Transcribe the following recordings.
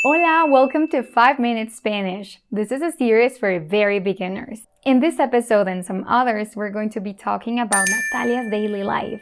Hola, welcome to 5 Minutes Spanish. This is a series for very beginners. In this episode and some others, we're going to be talking about Natalia's daily life.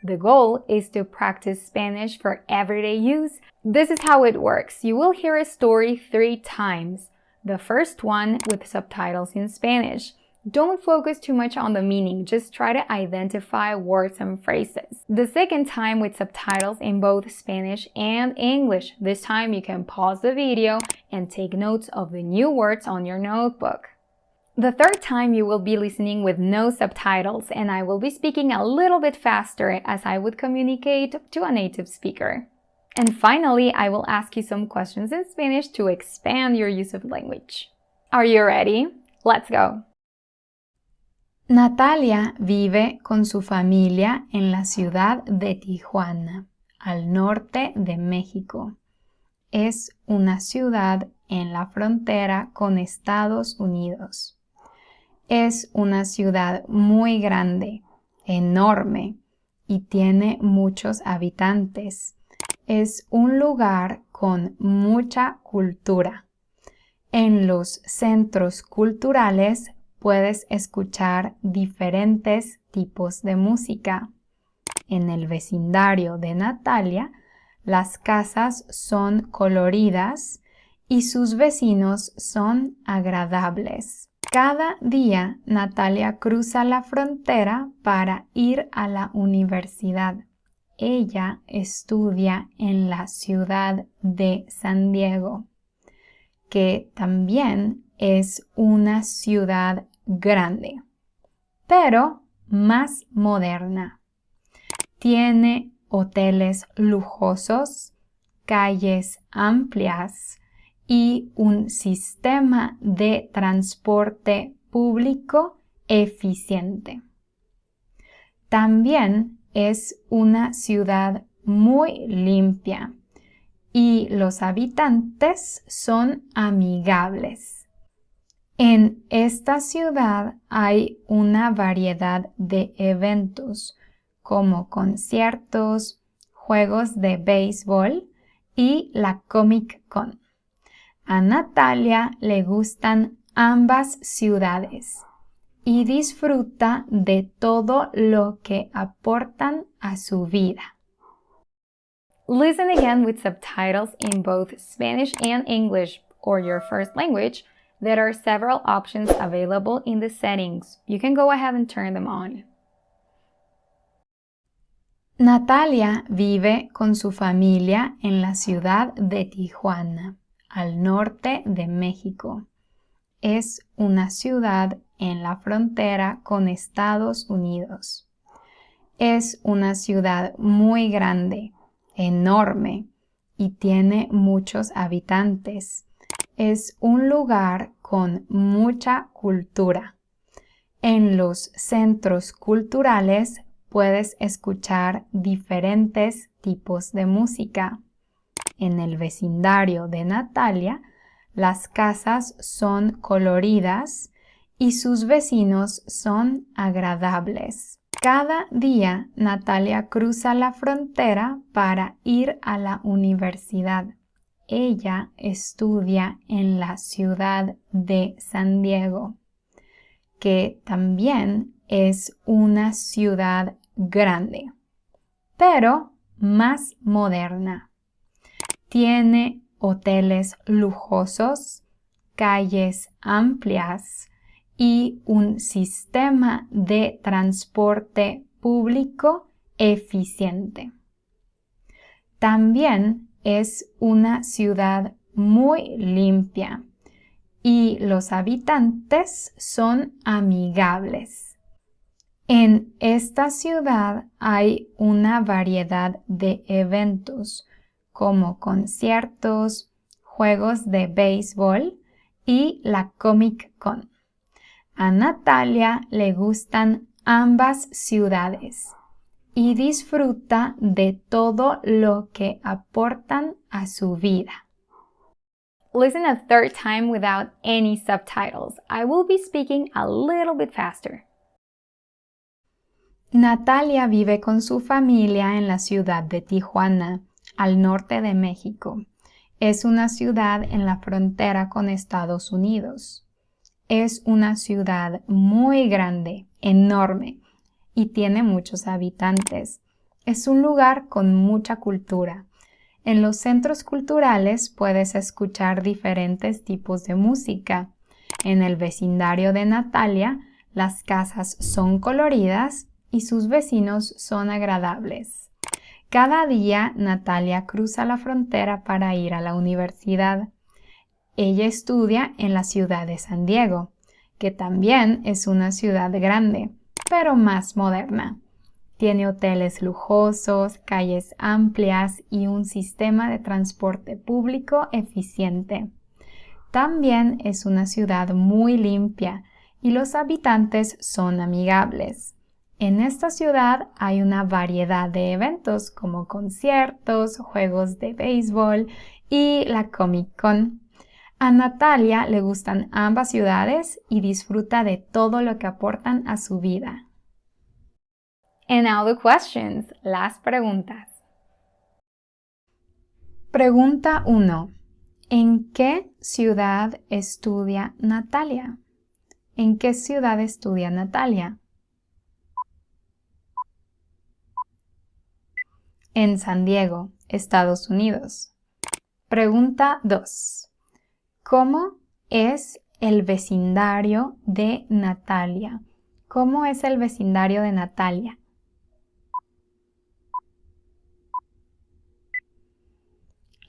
The goal is to practice Spanish for everyday use. This is how it works. You will hear a story 3 times. The first one with subtitles in Spanish. Don't focus too much on the meaning, just try to identify words and phrases. The second time with subtitles in both Spanish and English. This time you can pause the video and take notes of the new words on your notebook. The third time you will be listening with no subtitles and I will be speaking a little bit faster as I would communicate to a native speaker. And finally, I will ask you some questions in Spanish to expand your use of language. Are you ready? Let's go! Natalia vive con su familia en la ciudad de Tijuana, al norte de México. Es una ciudad en la frontera con Estados Unidos. Es una ciudad muy grande, enorme, y tiene muchos habitantes. Es un lugar con mucha cultura. En los centros culturales puedes escuchar diferentes tipos de música. En el vecindario de Natalia, las casas son coloridas y sus vecinos son agradables. Cada día Natalia cruza la frontera para ir a la universidad. Ella estudia en la ciudad de San Diego, que también es una ciudad grande, pero más moderna. Tiene hoteles lujosos, calles amplias y un sistema de transporte público eficiente. También es una ciudad muy limpia y los habitantes son amigables. En esta ciudad hay una variedad de eventos como conciertos, juegos de béisbol y la Comic Con. A Natalia le gustan ambas ciudades y disfruta de todo lo que aportan a su vida. Listen again with subtitles in both Spanish and English or your first language. There are several options available in the settings. You can go ahead and turn them on. Natalia vive con su familia en la ciudad de Tijuana, al norte de México. Es una ciudad en la frontera con Estados Unidos. Es una ciudad muy grande, enorme, y tiene muchos habitantes. Es un lugar con mucha cultura. En los centros culturales puedes escuchar diferentes tipos de música. En el vecindario de Natalia, las casas son coloridas y sus vecinos son agradables. Cada día Natalia cruza la frontera para ir a la universidad. Ella estudia en la ciudad de San Diego, que también es una ciudad grande, pero más moderna. Tiene hoteles lujosos, calles amplias y un sistema de transporte público eficiente. También es una ciudad muy limpia y los habitantes son amigables. En esta ciudad hay una variedad de eventos como conciertos, juegos de béisbol y la Comic Con. A Natalia le gustan ambas ciudades y disfruta de todo lo que aportan a su vida. Listen a third time without any subtitles. I will be speaking a little bit faster. Natalia vive con su familia en la ciudad de Tijuana, al norte de México. Es una ciudad en la frontera con Estados Unidos. Es una ciudad muy grande, enorme, y tiene muchos habitantes. Es un lugar con mucha cultura. En los centros culturales puedes escuchar diferentes tipos de música. En el vecindario de Natalia, las casas son coloridas y sus vecinos son agradables. Cada día Natalia cruza la frontera para ir a la universidad. Ella estudia en la ciudad de San Diego, que también es una ciudad grande, pero más moderna. Tiene hoteles lujosos, calles amplias y un sistema de transporte público eficiente. También es una ciudad muy limpia y los habitantes son amigables. En esta ciudad hay una variedad de eventos como conciertos, juegos de béisbol y la Comic Con. A Natalia le gustan ambas ciudades y disfruta de todo lo que aportan a su vida. And now the questions, las preguntas. Pregunta 1. ¿En qué ciudad estudia Natalia? ¿En qué ciudad estudia Natalia? En San Diego, Estados Unidos. Pregunta 2. ¿Cómo es el vecindario de Natalia? ¿Cómo es el vecindario de Natalia?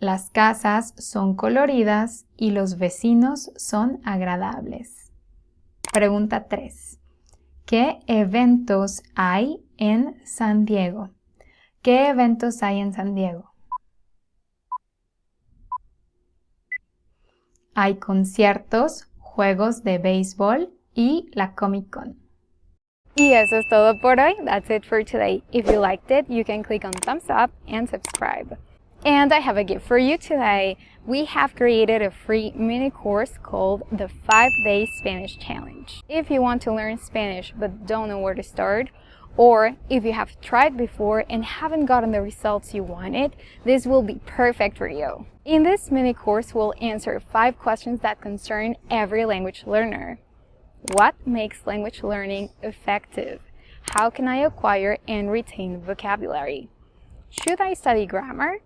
Las casas son coloridas y los vecinos son agradables. Pregunta 3. ¿Qué eventos hay en San Diego? ¿Qué eventos hay en San Diego? Hay conciertos, juegos de béisbol y la Comic Con. Y eso es todo por hoy. That's it for today. If you liked it, you can click on thumbs up and subscribe. And I have a gift for you today. We have created a free mini course called the 5-Day Spanish Challenge. If you want to learn Spanish but don't know where to start, or if you have tried before and haven't gotten the results you wanted, this will be perfect for you. In this mini course, we'll answer 5 questions that concern every language learner. What makes language learning effective? How can I acquire and retain vocabulary? Should I study grammar?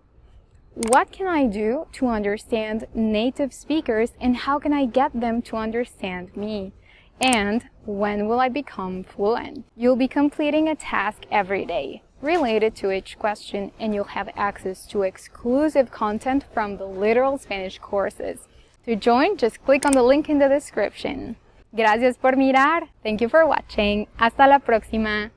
What can I do to understand native speakers and how can I get them to understand me? And when will I become fluent? You'll be completing a task every day related to each question and you'll have access to exclusive content from the literal Spanish courses. To join, just click on the link in the description. Gracias por mirar. Thank you for watching. Hasta la próxima.